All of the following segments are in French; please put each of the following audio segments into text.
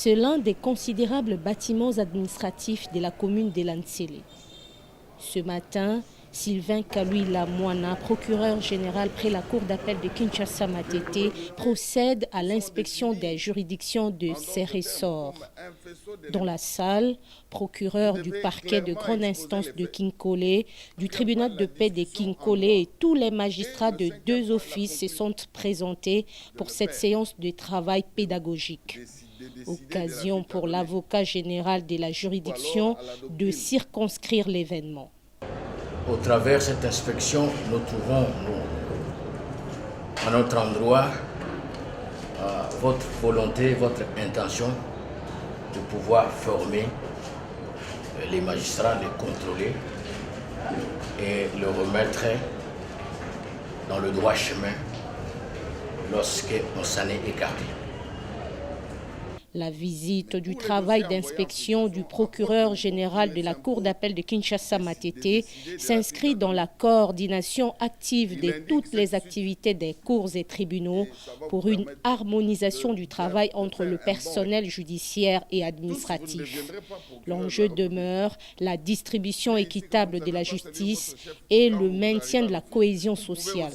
C'est l'un des considérables bâtiments administratifs de la commune de Lantsele. Ce matin, Sylvain Kalouila Moana, procureur général près la cour d'appel de Kinshasa-Matete, procède à l'inspection des juridictions de ses ressorts. Dans la salle, procureur du parquet de grande instance de Kinkole, du tribunal de paix de Kinkole et tous les magistrats de deux offices se sont présentés pour cette séance de travail pédagogique. Occasion pour l'avocat général de la juridiction de circonscrire l'événement. Au travers de cette inspection, nous trouvons à notre endroit votre volonté, votre intention de pouvoir former les magistrats, les contrôler et le remettre dans le droit chemin lorsqu'on s'en est écarté. La visite du travail d'inspection du procureur général de la Cour d'appel de Kinshasa-Matete s'inscrit dans la coordination active de toutes les activités des cours et tribunaux pour une harmonisation du travail entre le personnel judiciaire et administratif. L'enjeu demeure la distribution équitable de la justice et le maintien de la cohésion sociale.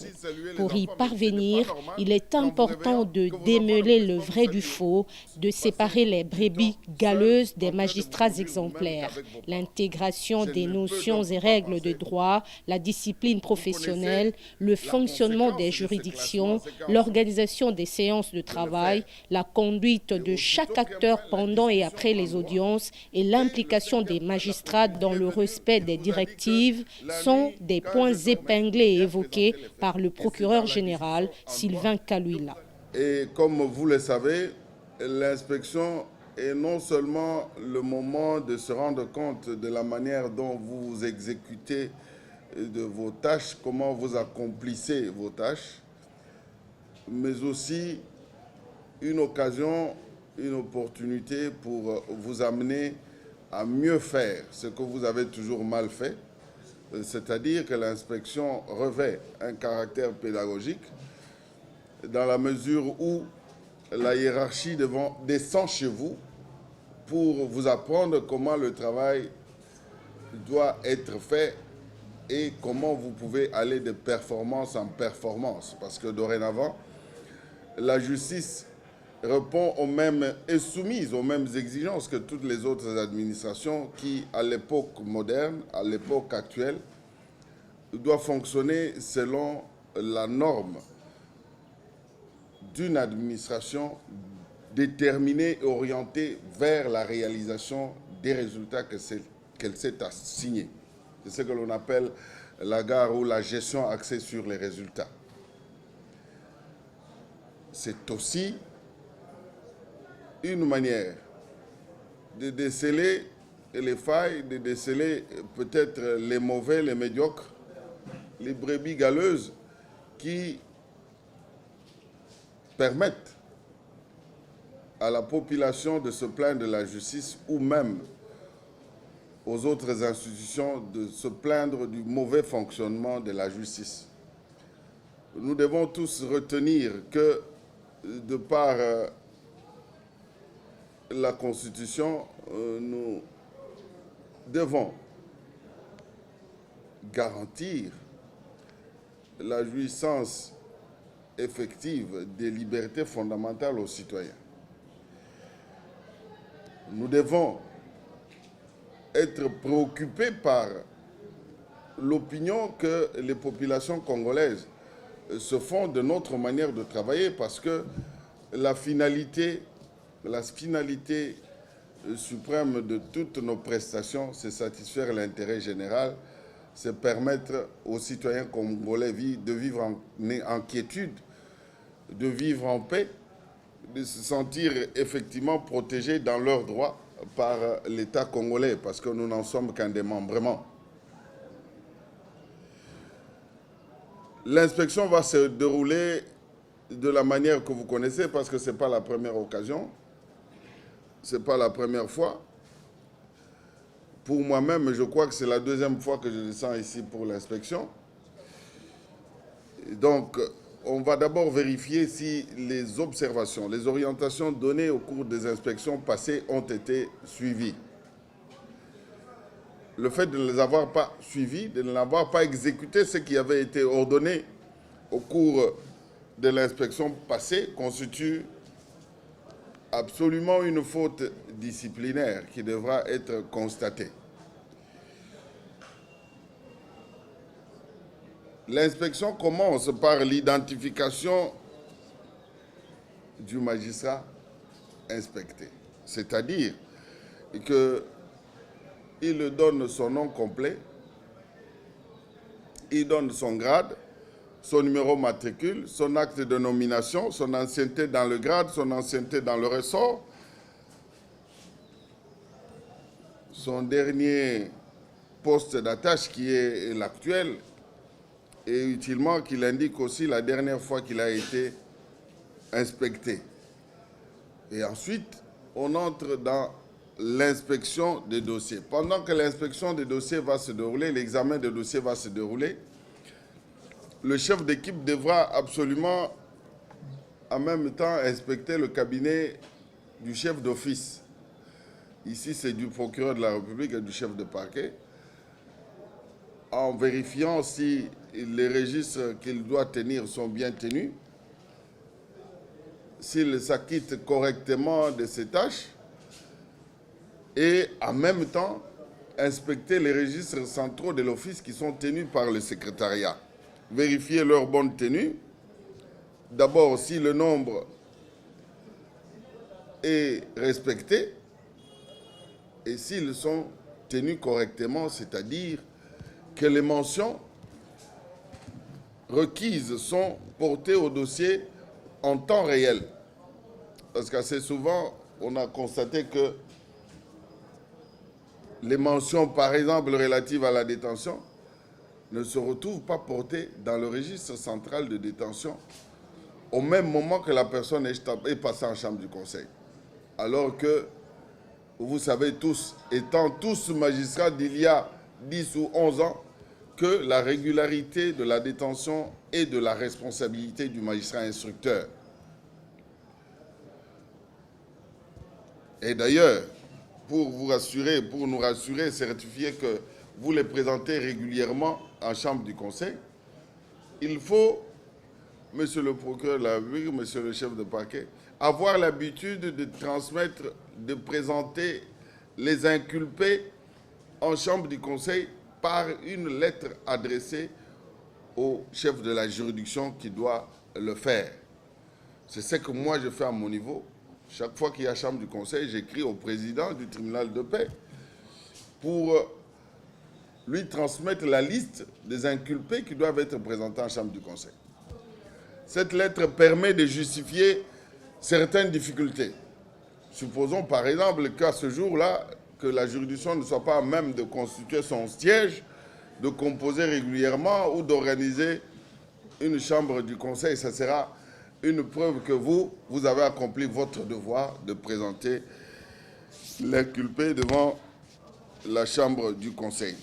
Pour y parvenir, il est important de démêler le vrai du faux, de séparer les brebis galeuses des magistrats exemplaires, l'intégration des notions et règles de droit, la discipline professionnelle, le fonctionnement des juridictions, l'organisation des séances de travail, la conduite de chaque acteur pendant et après les audiences et l'implication des magistrats dans le respect des directives sont des points épinglés et évoqués par le procureur général Sylvain Kalouila. Et comme vous le savez, l'inspection est non seulement le moment de se rendre compte de la manière dont vous exécutez de vos tâches, comment vous accomplissez vos tâches, mais aussi une occasion, une opportunité pour vous amener à mieux faire ce que vous avez toujours mal fait, c'est-à-dire que l'inspection revêt un caractère pédagogique dans la mesure où la hiérarchie descend chez vous pour vous apprendre comment le travail doit être fait et comment vous pouvez aller de performance en performance. Parce que dorénavant, la justice répond aux mêmes, est soumise aux mêmes exigences que toutes les autres administrations qui, à l'époque moderne, à l'époque actuelle, doivent fonctionner selon la norme d'une administration déterminée et orientée vers la réalisation des résultats qu'elle s'est assignés. C'est ce que l'on appelle la gare ou la gestion axée sur les résultats. C'est aussi une manière de déceler les failles, de déceler peut-être les mauvais, les médiocres, les brebis galeuses qui permettent à la population de se plaindre de la justice ou même aux autres institutions de se plaindre du mauvais fonctionnement de la justice. Nous devons tous retenir que, de par la Constitution, nous devons garantir la jouissance effective des libertés fondamentales aux citoyens. Nous devons être préoccupés par l'opinion que les populations congolaises se font de notre manière de travailler parce que la finalité suprême de toutes nos prestations, c'est satisfaire l'intérêt général, c'est permettre aux citoyens congolais de vivre en quiétude, de vivre en paix, de se sentir effectivement protégés dans leurs droits par l'État congolais, parce que nous n'en sommes qu'un démembrement. L'inspection va se dérouler de la manière que vous connaissez, parce que ce n'est pas la première occasion, ce n'est pas la première fois. Pour moi-même, je crois que c'est la deuxième fois que je descends ici pour l'inspection. Donc, on va d'abord vérifier si les observations, les orientations données au cours des inspections passées ont été suivies. Le fait de ne les avoir pas suivis, de ne l'avoir pas exécuté, ce qui avait été ordonné au cours de l'inspection passée, constitue absolument une faute disciplinaire qui devra être constatée. L'inspection commence par l'identification du magistrat inspecté, c'est-à-dire qu'il donne son nom complet, il donne son grade, son numéro matricule, son acte de nomination, son ancienneté dans le grade, son ancienneté dans le ressort, son dernier poste d'attache qui est l'actuel, et utilement qu'il indique aussi la dernière fois qu'il a été inspecté. Et ensuite, on entre dans l'inspection des dossiers. Pendant que l'inspection des dossiers va se dérouler, l'examen des dossiers va se dérouler, le chef d'équipe devra absolument en même temps inspecter le cabinet du chef d'office. Ici, c'est du procureur de la République et du chef de parquet, en vérifiant si les registres qu'il doit tenir sont bien tenus, s'il s'acquitte correctement de ses tâches, et en même temps inspecter les registres centraux de l'office qui sont tenus par le secrétariat. Vérifier leur bonne tenue. D'abord, si le nombre est respecté et s'ils sont tenus correctement, c'est-à-dire que les mentions requises sont portées au dossier en temps réel. Parce qu'assez souvent, on a constaté que les mentions, par exemple, relatives à la détention, ne se retrouvent pas portées dans le registre central de détention au même moment que la personne est passée en chambre du conseil. Alors que, vous savez tous, étant tous magistrats d'il y a 10 ou 11 ans, que la régularité de la détention est de la responsabilité du magistrat instructeur. Et d'ailleurs, pour vous rassurer, pour nous rassurer, certifier que vous les présentez régulièrement en chambre du conseil, il faut, monsieur le procureur de la République, monsieur le chef de parquet, avoir l'habitude de transmettre, de présenter les inculpés en chambre du conseil par une lettre adressée au chef de la juridiction qui doit le faire. C'est ce que moi je fais à mon niveau. Chaque fois qu'il y a chambre du conseil, j'écris au président du tribunal de paix pour lui transmettre la liste des inculpés qui doivent être présentés en chambre du conseil. Cette lettre permet de justifier certaines difficultés. Supposons par exemple qu'à ce jour-là, que la juridiction ne soit pas à même de constituer son siège, de composer régulièrement ou d'organiser une chambre du conseil. Ça sera une preuve que vous avez accompli votre devoir de présenter l'inculpé devant la chambre du conseil.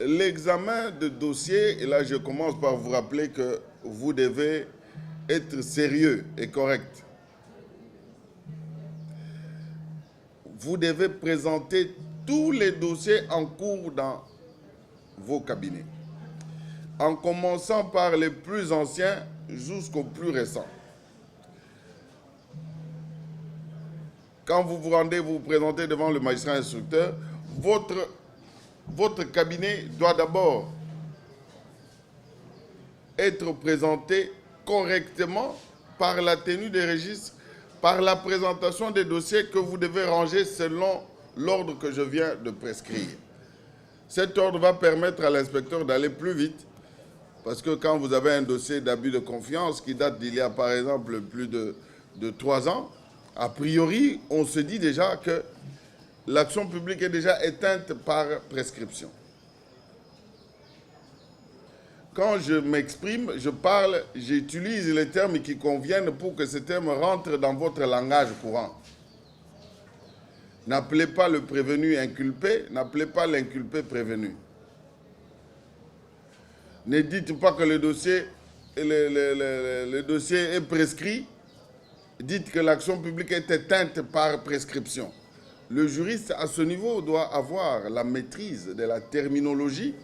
L'examen de dossier, et là je commence par vous rappeler que vous devez être sérieux et correct. Vous devez présenter tous les dossiers en cours dans vos cabinets, en commençant par les plus anciens jusqu'aux plus récents. Quand vous vous rendez, vous vous présentez devant le magistrat instructeur, votre cabinet doit d'abord être présenté correctement par la tenue des registres, par la présentation des dossiers que vous devez ranger selon l'ordre que je viens de prescrire. Cet ordre va permettre à l'inspecteur d'aller plus vite, parce que quand vous avez un dossier d'abus de confiance qui date d'il y a par exemple plus de 3 ans, a priori, on se dit déjà que l'action publique est déjà éteinte par prescription. Quand je m'exprime, je parle, j'utilise les termes qui conviennent pour que ces termes rentrent dans votre langage courant. N'appelez pas le prévenu inculpé, n'appelez pas l'inculpé prévenu. Ne dites pas que le dossier le dossier est prescrit, dites que l'action publique est éteinte par prescription. Le juriste, à ce niveau, doit avoir la maîtrise de la terminologie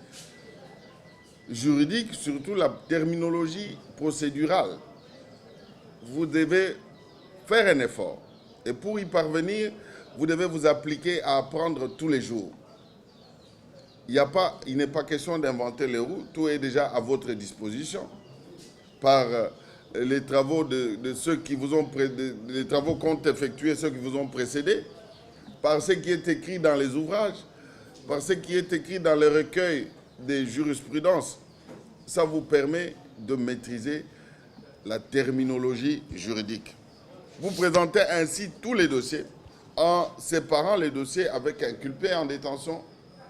juridique, surtout la terminologie procédurale. Vous devez faire un effort. Et pour y parvenir, vous devez vous appliquer à apprendre tous les jours. Il n'est pas question d'inventer les roues, tout est déjà à votre disposition par les travaux de ceux qui vous ont les travaux qu'ont effectués ceux qui vous ont précédés, par ce qui est écrit dans les ouvrages, par ce qui est écrit dans les recueils des jurisprudences. Ça vous permet de maîtriser la terminologie juridique. Vous présentez ainsi tous les dossiers en séparant les dossiers avec inculpés en détention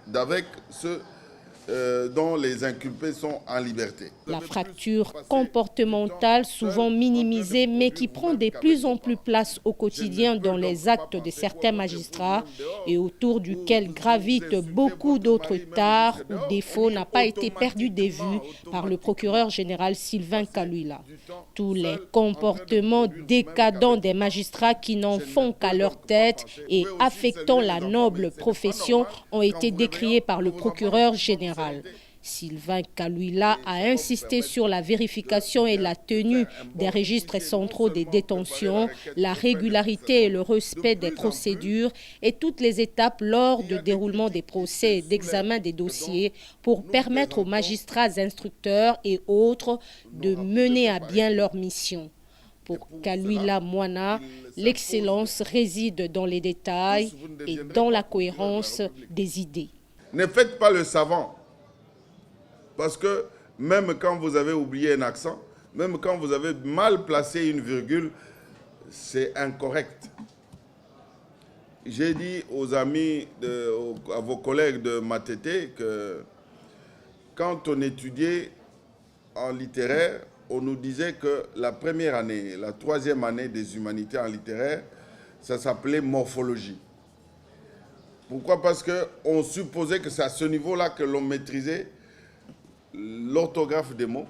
d'avec ceux dont les inculpés sont en liberté. La fracture comportementale, souvent minimisée, mais qui prend de plus en plus place au quotidien dans les actes de certains magistrats et autour duquel gravitent beaucoup d'autres tares ou défauts, n'a pas été perdue de vue par le procureur général Sylvain Kaluila. Tous les comportements décadents des magistrats qui n'en font qu'à leur tête et affectant la noble profession ont été décriés par le procureur général. Sylvain Kaluila a insisté sur la vérification et la tenue des registres centraux des détentions, la régularité et le respect des procédures et toutes les étapes lors du déroulement des procès et d'examen des dossiers pour permettre aux magistrats instructeurs et autres de mener à bien leur mission. Pour Kaluila Mwana, l'excellence réside dans les détails et dans la cohérence des idées. Ne faites pas le savant. Parce que même quand vous avez oublié un accent, même quand vous avez mal placé une virgule, c'est incorrect. J'ai dit aux amis, à vos collègues de Matete que quand on étudiait en littéraire, on nous disait que la première année, la troisième année des humanités en littéraire, ça s'appelait morphologie. Pourquoi? Parce qu'on supposait que c'est à ce niveau-là que l'on maîtrisait l'orthographe des mots,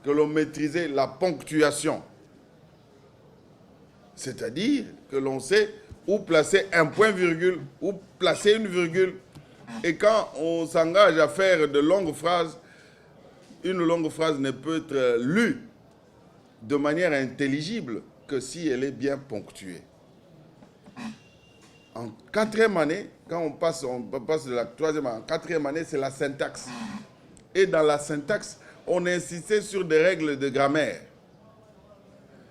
que l'on maîtrisait la ponctuation. C'est-à-dire que l'on sait où placer un point-virgule, où placer une virgule. Et quand on s'engage à faire de longues phrases, une longue phrase ne peut être lue de manière intelligible que si elle est bien ponctuée. En quatrième année, quand on passe de la troisième à la quatrième année, c'est la syntaxe. Et dans la syntaxe, on insistait sur des règles de grammaire.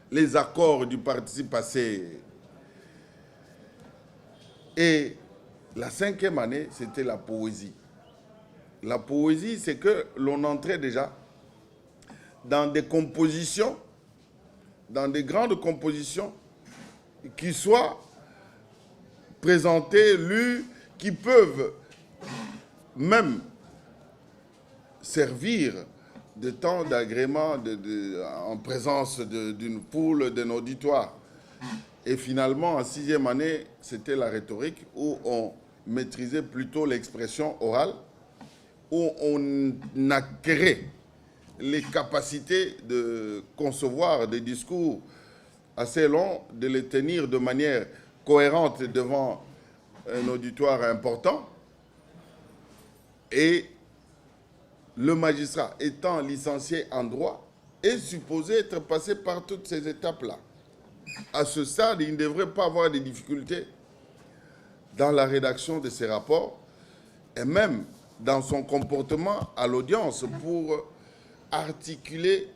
Les accords du participe passé. Et la cinquième année, c'était la poésie. La poésie, c'est que l'on entrait déjà dans des compositions, dans des grandes compositions qui soient présentées, lues, qui peuvent même servir de temps d'agrément en présence d'une foule, d'un auditoire. Et finalement, en sixième année, c'était la rhétorique où on maîtrisait plutôt l'expression orale, où on acquérait les capacités de concevoir des discours assez longs, de les tenir de manière cohérente devant un auditoire important. Et le magistrat, étant licencié en droit, est supposé être passé par toutes ces étapes-là. À ce stade, il ne devrait pas avoir de difficultés dans la rédaction de ses rapports et même dans son comportement à l'audience pour articuler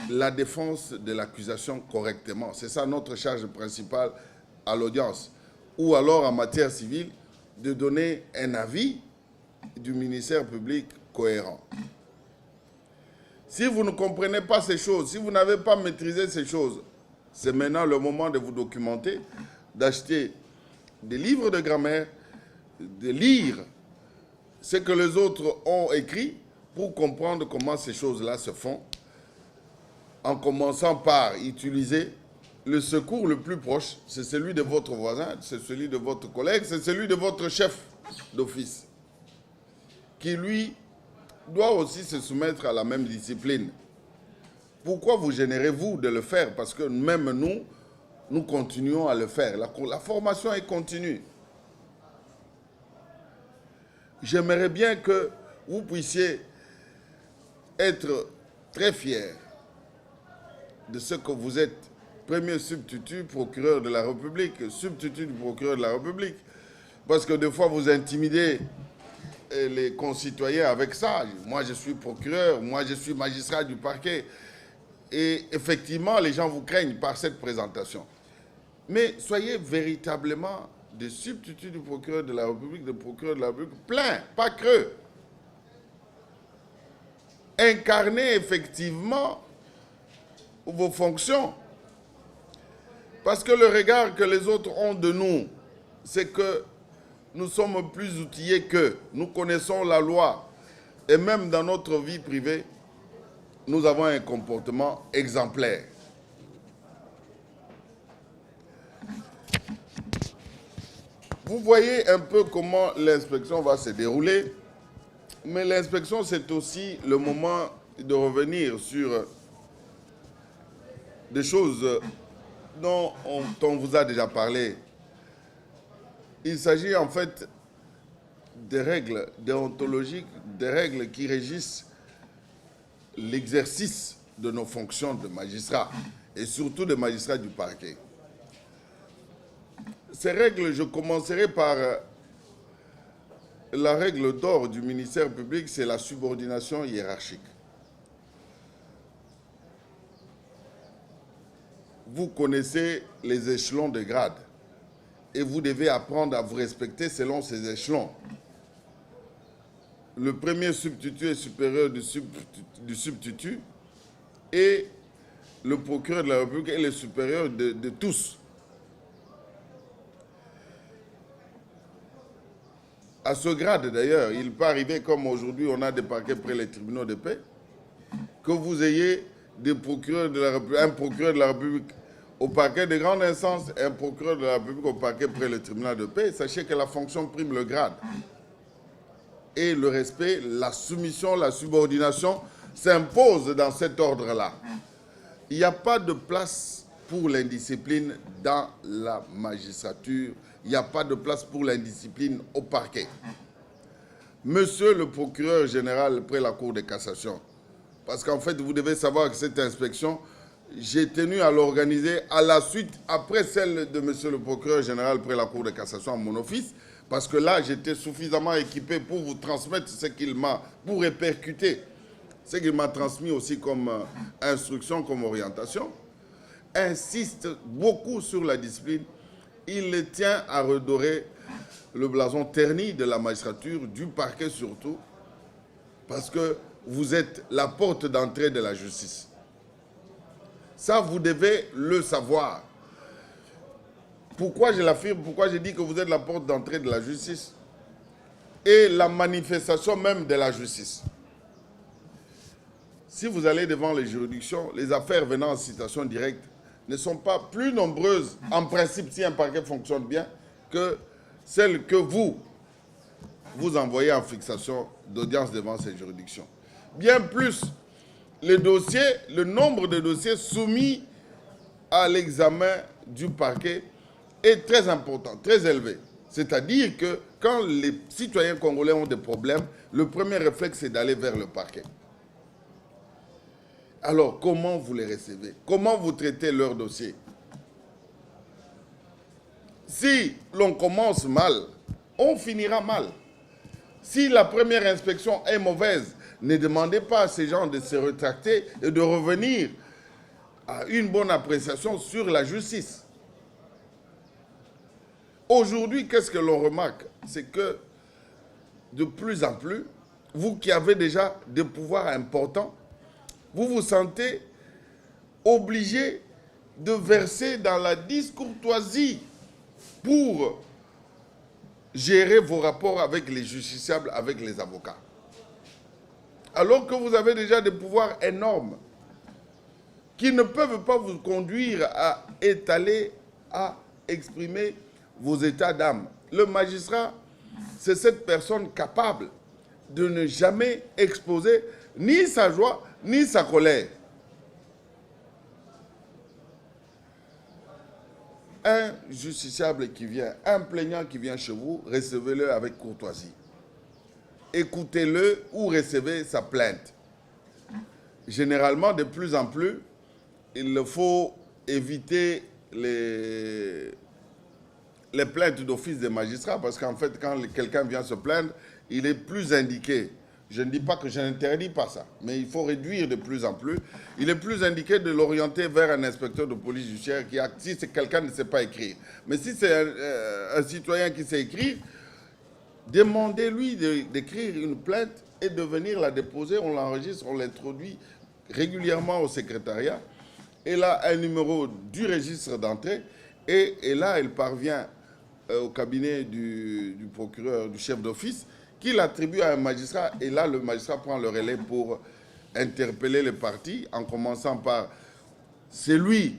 la défense de l'accusation correctement. C'est ça notre charge principale à l'audience. Ou alors, en matière civile, de donner un avis du ministère public cohérent. Si vous ne comprenez pas ces choses, si vous n'avez pas maîtrisé ces choses, c'est maintenant le moment de vous documenter, d'acheter des livres de grammaire, de lire ce que les autres ont écrit pour comprendre comment ces choses-là se font, en commençant par utiliser le secours le plus proche, c'est celui de votre voisin, c'est celui de votre collègue, c'est celui de votre chef d'office, qui lui doit aussi se soumettre à la même discipline. Pourquoi vous générez-vous de le faire? Parce que même nous continuons à le faire. La formation est continue. J'aimerais bien que vous puissiez être très fiers de ce que vous êtes. Premier substitut, procureur de la République, substitut du procureur de la République. Parce que des fois, vous intimidez les concitoyens avec ça. Moi, je suis procureur, moi, je suis magistrat du parquet. Et effectivement, les gens vous craignent par cette présentation. Mais soyez véritablement des substituts du procureur de la République, des procureurs de la République, plein, pas creux. Incarnez effectivement vos fonctions. Parce que le regard que les autres ont de nous, c'est que nous sommes plus outillés qu'eux. Nous connaissons la loi. Et même dans notre vie privée, nous avons un comportement exemplaire. Vous voyez un peu comment l'inspection va se dérouler. Mais l'inspection, c'est aussi le moment de revenir sur des choses dont on vous a déjà parlé. Il s'agit en fait des règles déontologiques, des règles qui régissent l'exercice de nos fonctions de magistrats et surtout de magistrats du parquet. Ces règles, je commencerai par la règle d'or du ministère public, c'est la subordination hiérarchique. Vous connaissez les échelons de grade et vous devez apprendre à vous respecter selon ces échelons. Le premier substitut est supérieur du substitut et le procureur de la République est le supérieur de tous. À ce grade, d'ailleurs, il peut arriver, comme aujourd'hui on a des parquets près les tribunaux de paix, que vous ayez des procureurs de la République, un procureur de la République au parquet de grande instance et un procureur de la République au parquet près le tribunal de paix. Sachez que la fonction prime le grade. Et le respect, la soumission, la subordination s'imposent dans cet ordre-là. Il n'y a pas de place pour l'indiscipline dans la magistrature. Il n'y a pas de place pour l'indiscipline au parquet. Monsieur le procureur général près la Cour de cassation, parce qu'en fait, vous devez savoir que cette inspection, j'ai tenu à l'organiser à la suite, après celle de monsieur le procureur général près la Cour de cassation à mon office, parce que là, j'étais suffisamment équipé pour vous transmettre ce qu'il m'a, pour répercuter ce qu'il m'a transmis aussi comme instruction, comme orientation. Insiste beaucoup sur la discipline. Il tient à redorer le blason terni de la magistrature, du parquet surtout, parce que vous êtes la porte d'entrée de la justice. Ça, vous devez le savoir. Pourquoi je l'affirme? Pourquoi je dis que vous êtes la porte d'entrée de la justice et la manifestation même de la justice? Si vous allez devant les juridictions, les affaires venant en citation directe ne sont pas plus nombreuses, en principe, si un parquet fonctionne bien, que celles que vous envoyez en fixation d'audience devant ces juridictions. Bien plus, les dossiers, le nombre de dossiers soumis à l'examen du parquet est très important, très élevé. C'est-à-dire que quand les citoyens congolais ont des problèmes, le premier réflexe, c'est d'aller vers le parquet. Alors, comment vous les recevez? Comment vous traitez leurs dossiers? Si l'on commence mal, on finira mal. Si la première inspection est mauvaise, ne demandez pas à ces gens de se rétracter et de revenir à une bonne appréciation sur la justice. Aujourd'hui, qu'est-ce que l'on remarque? C'est que de plus en plus, vous qui avez déjà des pouvoirs importants, vous vous sentez obligé de verser dans la discourtoisie pour gérer vos rapports avec les justiciables, avec les avocats. Alors que vous avez déjà des pouvoirs énormes qui ne peuvent pas vous conduire à étaler, à exprimer vos états d'âme. Le magistrat, c'est cette personne capable de ne jamais exposer ni sa joie, ni sa colère. un justiciable qui vient, un plaignant qui vient chez vous, recevez-le avec courtoisie. Écoutez-le ou recevez sa plainte. Généralement, de plus en plus, il faut éviter les plaintes d'office des magistrats parce qu'en fait, quand quelqu'un vient se plaindre, il est plus indiqué. Je ne dis pas que je n'interdis pas ça, mais il faut réduire de plus en plus. Il est plus indiqué de l'orienter vers un inspecteur de police judiciaire qui acte si quelqu'un ne sait pas écrire. Mais si c'est un citoyen qui sait écrire, demandez-lui d'écrire une plainte et de venir la déposer. On l'enregistre, on l'introduit régulièrement au secrétariat. Elle a un numéro du registre d'entrée et là, elle parvient au cabinet du procureur, du chef d'office, qui l'attribue à un magistrat. Et là, le magistrat prend le relais pour interpeller les parties, en commençant par celui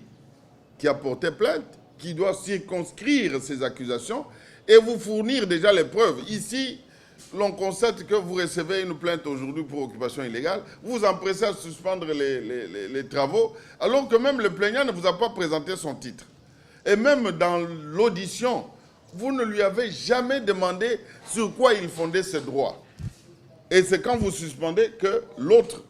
qui a porté plainte, qui doit circonscrire ses accusations et vous fournir déjà les preuves. Ici, l'on constate que vous recevez une plainte aujourd'hui pour occupation illégale, vous vous empressez à suspendre les travaux, alors que même le plaignant ne vous a pas présenté son titre. Et même dans l'audition, vous ne lui avez jamais demandé sur quoi il fondait ses droits. Et c'est quand vous suspendez que l'autre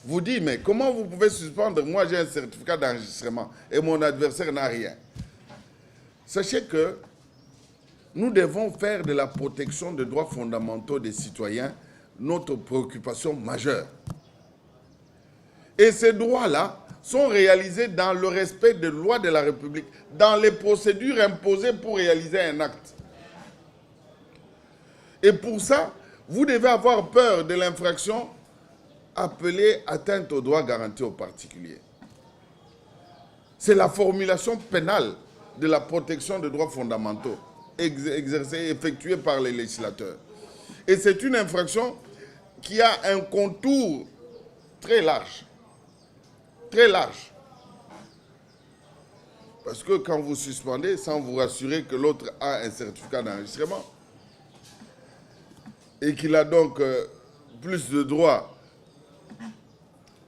vous dit, mais comment vous pouvez suspendre? Moi, j'ai un certificat d'enregistrement et mon adversaire n'a rien. Sachez que nous devons faire de la protection des droits fondamentaux des citoyens notre préoccupation majeure. Et ces droits-là sont réalisés dans le respect des lois de la République, dans les procédures imposées pour réaliser un acte. Et pour ça, vous devez avoir peur de l'infraction appelée atteinte aux droits garantis aux particuliers. C'est la formulation pénale de la protection des droits fondamentaux exercée, effectuée par les législateurs. Et c'est une infraction qui a un contour très large. Très large. Parce que quand vous suspendez, sans vous rassurer que l'autre a un certificat d'enregistrement et qu'il a donc plus de droits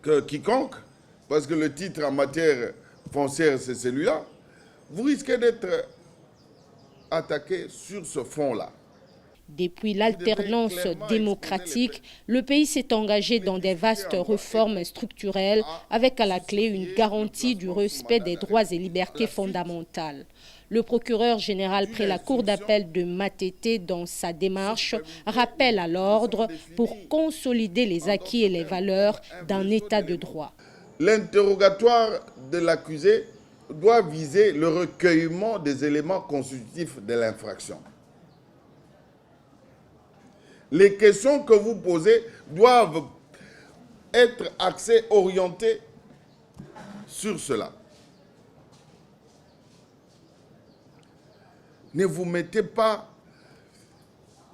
que quiconque, parce que le titre en matière foncière, c'est celui-là, vous risquez d'être attaqué sur ce fond-là. Depuis l'alternance démocratique, le pays s'est engagé dans des vastes réformes structurelles avec à la clé une garantie du respect des droits et libertés fondamentales. Le procureur général près la Cour d'appel de Matete, dans sa démarche, rappelle à l'ordre pour consolider les acquis et les valeurs d'un État de droit. L'interrogatoire de l'accusé doit viser le recueillement des éléments constitutifs de l'infraction. Les questions que vous posez doivent être axées, orientées sur cela. Ne vous mettez pas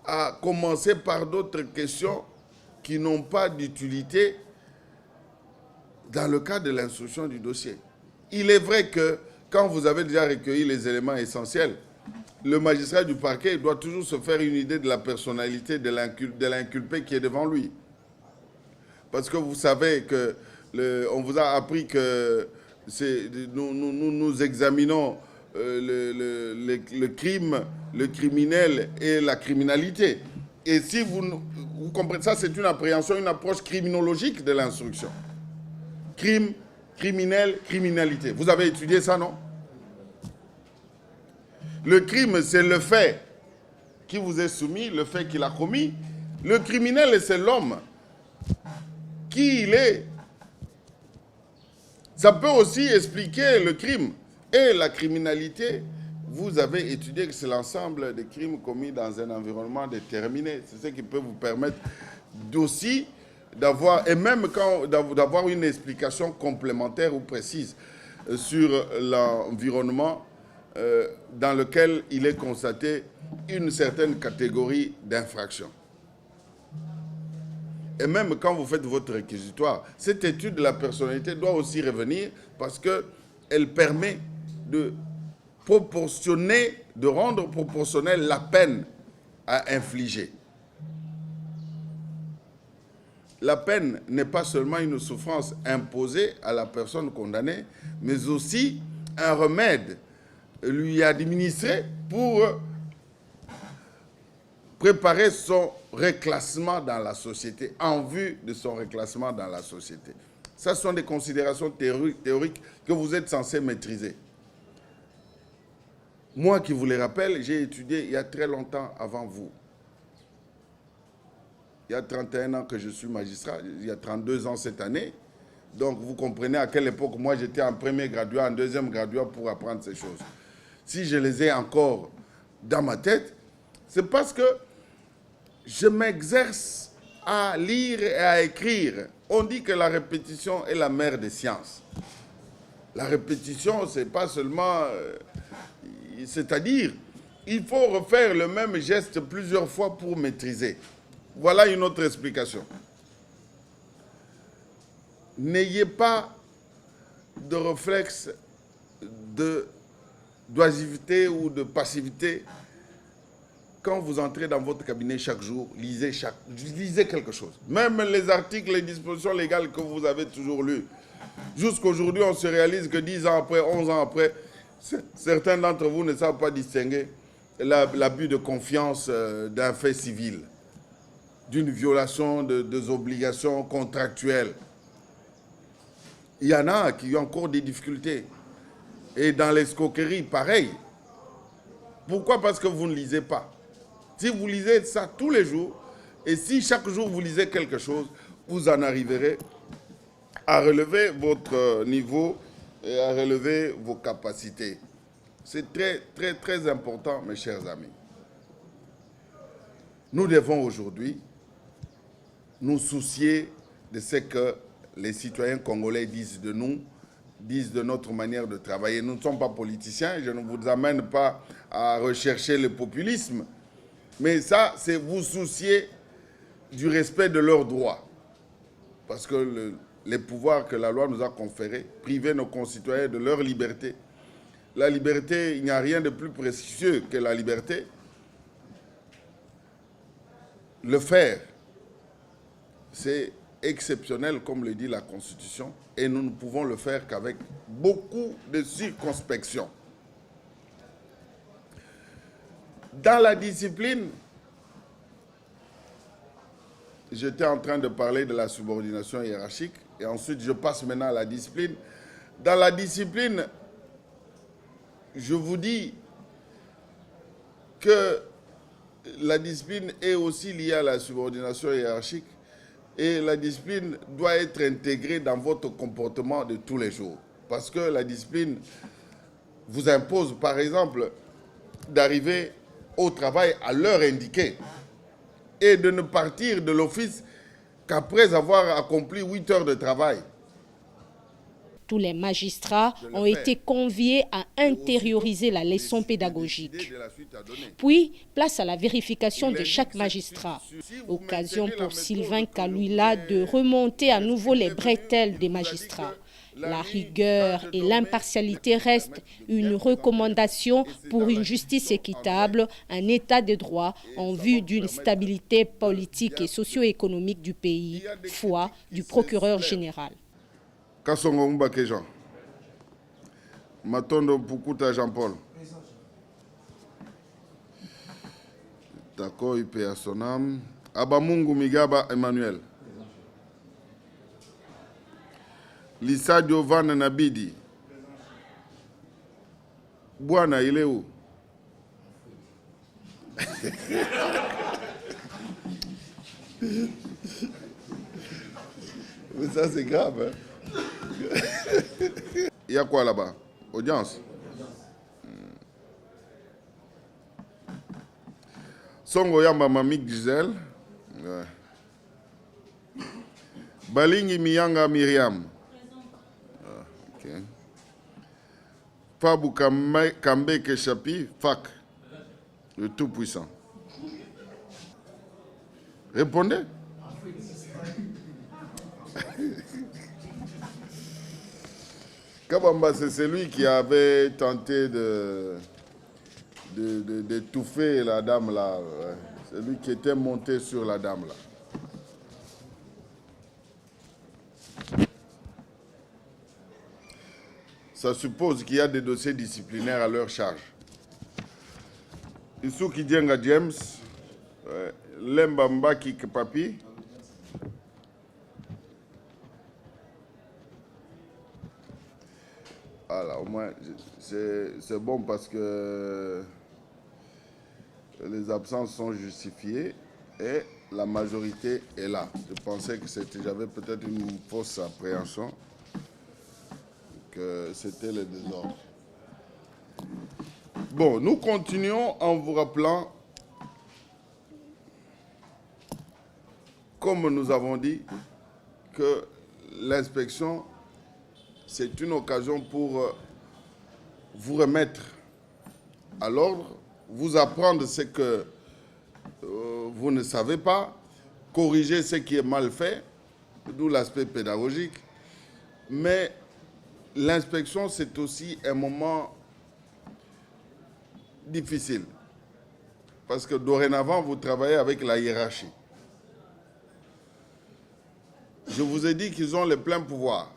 à commencer par d'autres questions qui n'ont pas d'utilité dans le cadre de l'instruction du dossier. Il est vrai que quand vous avez déjà recueilli les éléments essentiels, le magistrat du parquet doit toujours se faire une idée de la personnalité de l'inculpé qui est devant lui. Parce que vous savez que on vous a appris que nous examinons le crime, le criminel et la criminalité. Et si vous comprenez ça, c'est une appréhension, une approche criminologique de l'instruction. Crime, criminel, criminalité. Vous avez étudié ça, non? Le crime, c'est le fait qui vous est soumis, le fait qu'il a commis. Le criminel, c'est l'homme. Qui il est? Ça peut aussi expliquer le crime. Et la criminalité, vous avez étudié que c'est l'ensemble des crimes commis dans un environnement déterminé. C'est ce qui peut vous permettre aussi d'avoir, et même d'avoir une explication complémentaire ou précise sur l'environnement dans lequel il est constaté une certaine catégorie d'infractions. Et même quand vous faites votre réquisitoire, cette étude de la personnalité doit aussi revenir parce qu'elle permet de proportionner, de rendre proportionnelle la peine à infliger. La peine n'est pas seulement une souffrance imposée à la personne condamnée, mais aussi un remède lui administré pour préparer son reclassement dans la société, en vue de son reclassement dans la société. Ce sont des considérations théoriques que vous êtes censé maîtriser. Moi qui vous les rappelle, j'ai étudié il y a très longtemps avant vous. Il y a 31 ans que je suis magistrat, il y a 32 ans cette année. Donc vous comprenez à quelle époque moi j'étais en premier graduat, en deuxième graduat pour apprendre ces choses. Si je les ai encore dans ma tête, c'est parce que je m'exerce à lire et à écrire. On dit que la répétition est la mère des sciences. La répétition, c'est pas seulement... c'est-à-dire, il faut refaire le même geste plusieurs fois pour maîtriser. Voilà une autre explication. N'ayez pas de réflexe d'oisiveté ou de passivité. Quand vous entrez dans votre cabinet chaque jour, lisez quelque chose. Même les articles, les dispositions légales que vous avez toujours lues. Jusqu'aujourd'hui, on se réalise que 10 ans après, 11 ans après, certains d'entre vous ne savent pas distinguer l'abus de confiance d'un fait civil, d'une violation des obligations contractuelles. Il y en a qui ont encore des difficultés. Et dans l'escroquerie, pareil. Pourquoi? Parce que vous ne lisez pas. Si vous lisez ça tous les jours, et si chaque jour vous lisez quelque chose, vous en arriverez à relever votre niveau et à relever vos capacités. C'est très, très, très important, mes chers amis. Nous devons aujourd'hui nous soucier de ce que les citoyens congolais disent de nous, disent de notre manière de travailler. Nous ne sommes pas politiciens, je ne vous amène pas à rechercher le populisme, mais ça, c'est vous soucier du respect de leurs droits. Parce que les pouvoirs que la loi nous a conférés, priver nos concitoyens de leur liberté. La liberté, il n'y a rien de plus précieux que la liberté. Le faire, c'est exceptionnel, comme le dit la Constitution, et nous ne pouvons le faire qu'avec beaucoup de circonspection. Dans la discipline, j'étais en train de parler de la subordination hiérarchique, et ensuite je passe maintenant à la discipline. Dans la discipline, je vous dis que la discipline est aussi liée à la subordination hiérarchique, et la discipline doit être intégrée dans votre comportement de tous les jours. Parce que la discipline vous impose, par exemple, d'arriver au travail à l'heure indiquée et de ne partir de l'office qu'après avoir accompli 8 heures de travail. Tous les magistrats ont été conviés à intérioriser la leçon pédagogique. Puis, place à la vérification de chaque magistrat. Occasion pour Sylvain Kalouila de remonter à nouveau les bretelles des magistrats. La rigueur et l'impartialité restent une recommandation pour une justice équitable, un état de droit en vue d'une stabilité politique et socio-économique du pays, foi du procureur général. Kasongo Mbake Jean. Matondo Pukuta Jean-Paul. Tako Ipe Sonam. Abamungu Migaba Emmanuel. Lisa Giovanna Nabidi. Bwana, il est où? Mais ça, c'est grave, hein? Il y a quoi là-bas? Audience? Songo Yamba Mamik Gisèle. Ouais. Balingi Miyanga Myriam. Okay. Fabou Kambe Keshapi, Fak, le Tout-Puissant. Répondez. Kabamba, c'est celui qui avait tenté d'étouffer la dame là. Celui qui était monté sur la dame là. ça suppose qu'il y a des dossiers disciplinaires à leur charge. Isuki Dienga James, Lemba Mbaki Papi. Voilà, au moins, c'est bon parce que les absences sont justifiées et la majorité est là. Je pensais que j'avais peut-être une fausse appréhension, que c'était le désordre. Bon, nous continuons en vous rappelant, comme nous avons dit, que l'inspection, c'est une occasion pour vous remettre à l'ordre, vous apprendre ce que vous ne savez pas, corriger ce qui est mal fait, d'où l'aspect pédagogique. Mais l'inspection, c'est aussi un moment difficile. Parce que dorénavant, vous travaillez avec la hiérarchie. Je vous ai dit qu'ils ont le plein pouvoir.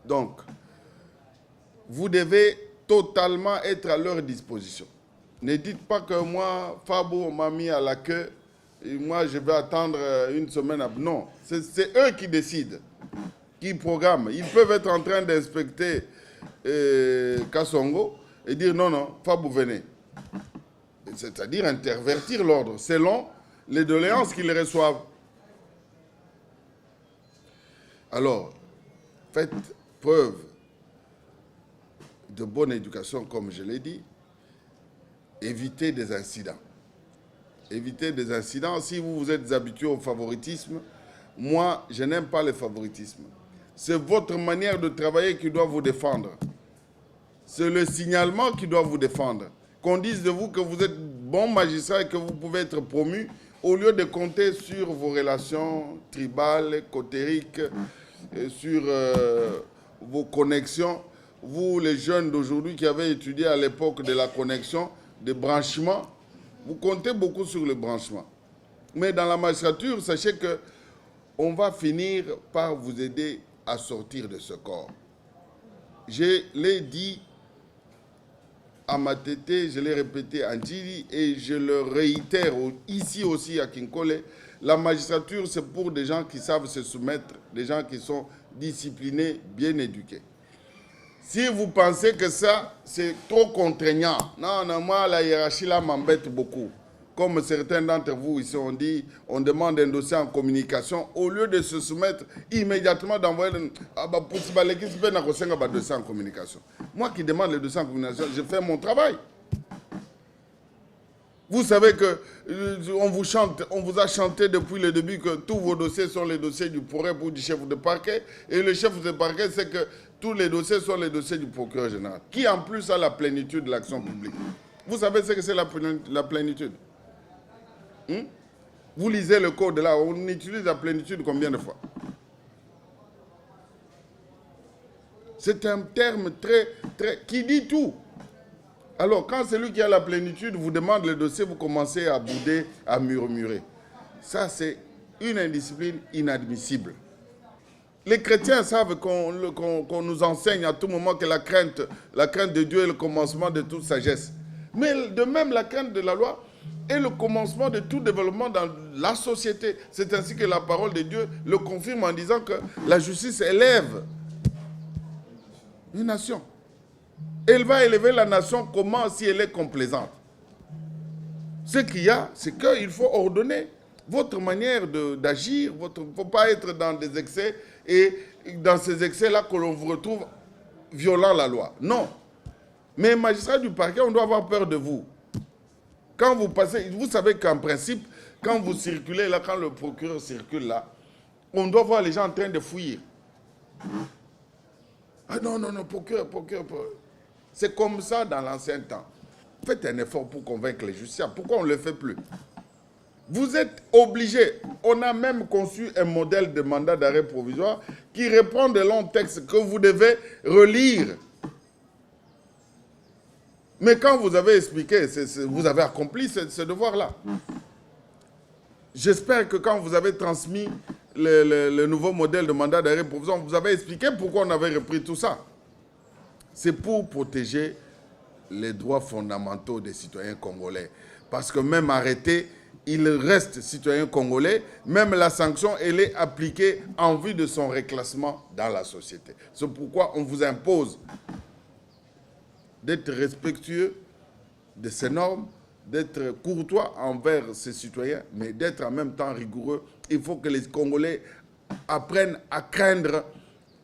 Donc, vous devez totalement être à leur disposition. Ne dites pas que moi, Fabo m'a mis à la queue et moi, je vais attendre une semaine. Non, c'est eux qui décident, qui programment. Ils peuvent être en train d'inspecter Kassongo et dire non, non, Fabo, venez. C'est-à-dire intervertir l'ordre selon les doléances qu'ils reçoivent. Alors, faites preuve de bonne éducation, comme je l'ai dit. Évitez des incidents. Évitez des incidents. Si vous vous êtes habitué au favoritisme, moi, je n'aime pas le favoritisme. C'est votre manière de travailler qui doit vous défendre. C'est le signalement qui doit vous défendre. Qu'on dise de vous que vous êtes bon magistrat et que vous pouvez être promu, au lieu de compter sur vos relations tribales, cotériques, sur vos connexions. Vous, les jeunes d'aujourd'hui qui avez étudié à l'époque de la connexion, des branchements, vous comptez beaucoup sur le branchement. Mais dans la magistrature, sachez qu'on va finir par vous aider à sortir de ce corps. Je l'ai dit à Matete, je l'ai répété à Ndjili et je le réitère ici aussi à Kinkole, la magistrature c'est pour des gens qui savent se soumettre, des gens qui sont disciplinés, bien éduqués. Si vous pensez que ça, c'est trop contraignant, non, non, moi, la hiérarchie là m'embête beaucoup. Comme certains d'entre vous ici ont dit, on demande un dossier en communication, au lieu de se soumettre immédiatement d'envoyer un dossier en communication. Moi qui demande le dossier en communication, je fais mon travail. Vous savez qu'on vous a chanté depuis le début que tous vos dossiers sont les dossiers du pourrait ou du chef de parquet. Et le chef de parquet, c'est que tous les dossiers sont les dossiers du procureur général, qui en plus a la plénitude de l'action publique. Vous savez ce que c'est la plénitude? Vous lisez le code là, on utilise la plénitude combien de fois? C'est un terme qui dit tout. Alors, quand celui qui a la plénitude vous demande le dossier, vous commencez à bouder, à murmurer. Ça, c'est une indiscipline inadmissible. Les chrétiens savent qu'on nous enseigne à tout moment que la crainte de Dieu est le commencement de toute sagesse. Mais de même, la crainte de la loi est le commencement de tout développement dans la société. C'est ainsi que la parole de Dieu le confirme en disant que la justice élève une nation. Elle va élever la nation comment si elle est complaisante? Ce qu'il y a, c'est qu'il faut ordonner votre manière d'agir. Il ne faut pas être dans des excès et dans ces excès-là que l'on vous retrouve violant la loi. Non. Mais magistrat du parquet, on doit avoir peur de vous. Quand vous passez, vous savez qu'en principe, quand vous circulez là, quand le procureur circule là, on doit voir les gens en train de fuir. Ah non, non, non, procureur. C'est comme ça dans l'ancien temps. Faites un effort pour convaincre les justiciables. Pourquoi on ne le fait plus? Vous êtes obligés. On a même conçu un modèle de mandat d'arrêt provisoire qui reprend de longs textes que vous devez relire. Mais quand vous avez expliqué, vous avez accompli ce devoir-là. J'espère que quand vous avez transmis le nouveau modèle de mandat d'arrêt provisoire, vous avez expliqué pourquoi on avait repris tout ça. c'est pour protéger les droits fondamentaux des citoyens congolais. Parce que même arrêté, il reste citoyen congolais, même la sanction, elle est appliquée en vue de son reclassement dans la société. C'est pourquoi on vous impose d'être respectueux de ces normes, d'être courtois envers ces citoyens, mais d'être en même temps rigoureux. Il faut que les Congolais apprennent à craindre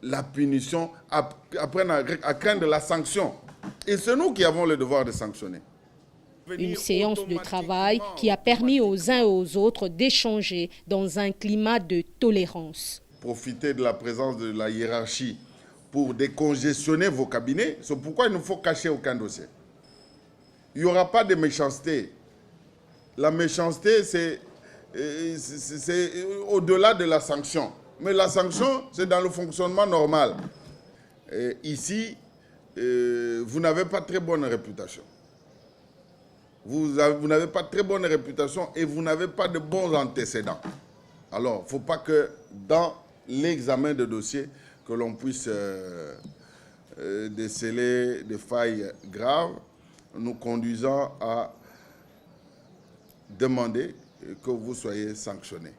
la punition, apprennent à craindre la sanction. Et c'est nous qui avons le devoir de sanctionner. Une séance de travail qui a permis aux uns et aux autres d'échanger dans un climat de tolérance. Profitez de la présence de la hiérarchie pour décongestionner vos cabinets. C'est pourquoi il ne faut cacher aucun dossier. Il n'y aura pas de méchanceté. La méchanceté, c'est au-delà de la sanction. Mais la sanction, c'est dans le fonctionnement normal. Et ici, vous n'avez pas très bonne réputation. Vous n'avez pas très bonne réputation et vous n'avez pas de bons antécédents. Alors, il ne faut pas que dans l'examen de dossier, que l'on puisse déceler des failles graves, nous conduisant à demander que vous soyez sanctionnés.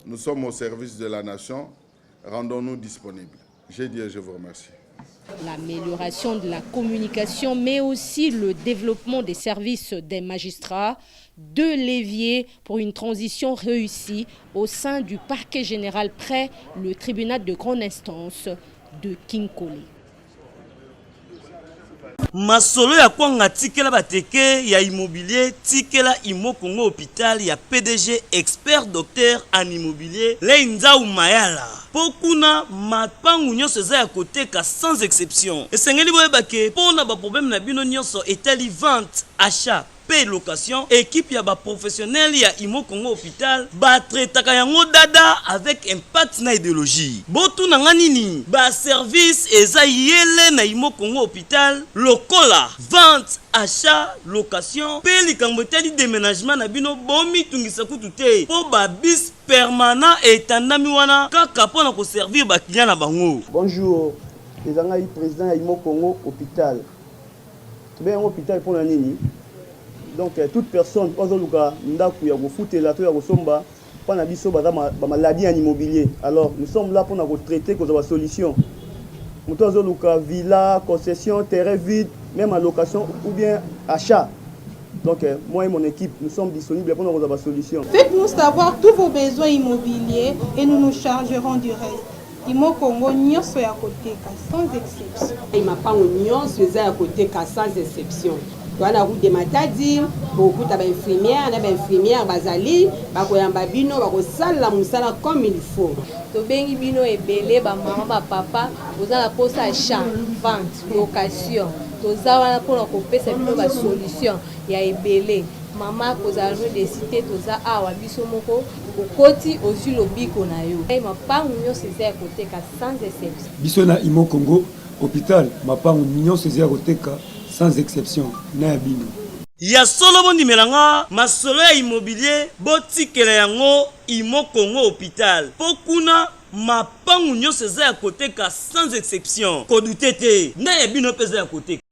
Nous sommes au service de la nation, rendons-nous disponibles. J'ai dit et je vous remercie. L'amélioration de la communication, mais aussi le développement des services des magistrats, deux leviers pour une transition réussie au sein du parquet général près le tribunal de grande instance de Kinkole. Masolo ya kwanga tikela bateke ya immobilier tikela Imo Congo hôpital ya PDG expert docteur en immobilier Leinza Umayala. Pokuna mapangu nyonso eza ya koteka sans exception. Esengeli boyeba ke pona ba problème na bino nyonso etali vente, achat, paie location, équipe ya ba professionnel ya Imo Congo hôpital ba traitaka yango dada avec impact na idéologie. Botu na nganini ba service eza yele na Imo Congo hôpital lokola vente, achat, location, paie likambo etali déménagement na bino bomi tungisa kutu te po ba bis permanent etandami wana kaka pona ko servir ba client na bango. Bonjour, les angai président ya Imo Congo hôpital. Tube yango hôpital pona nini? Donc toute personne ozoluka ndaku ya kofutela to ya kosomba pana biso baza ba maladie en immobilier. Alors nous sommes là pour nous traiter cause de solution. Nous ozoluka villa, concession, terrain vide, même en location ou bien achat. Donc moi et mon équipe nous sommes disponibles pour nous avoir solution. Faites-nous savoir tous vos besoins immobiliers et nous nous chargerons du reste. Imo Congo nyonso ya koteka sans exception. Mapango nyonso eza ya koteka sans exception. Dans la route de Matadi, beaucoup d'infirmières, d'infirmières, bazali, bakoyamba bino, bakosala musala comme il faut. To bengi bino ebele ba maman ba papa, ozala posa achat, vente, location. Toza wana pona kopesa bino ba solution ya ebele. Mama kozala de cité toza awa biso moko okoti ozu lobiko na yo. Mapango nyonso eza koteka sans exception. Biso na Imo Congo hôpital, mapango nyonso eza koteka sans exception na bino. Ya solo bondi melanga masolo ya immobilier botikela yango Imo Congo hôpital. Pokuna mapangu nyonso eza ya koteka sans exception. Kodutete na ya bino peza ya koteka.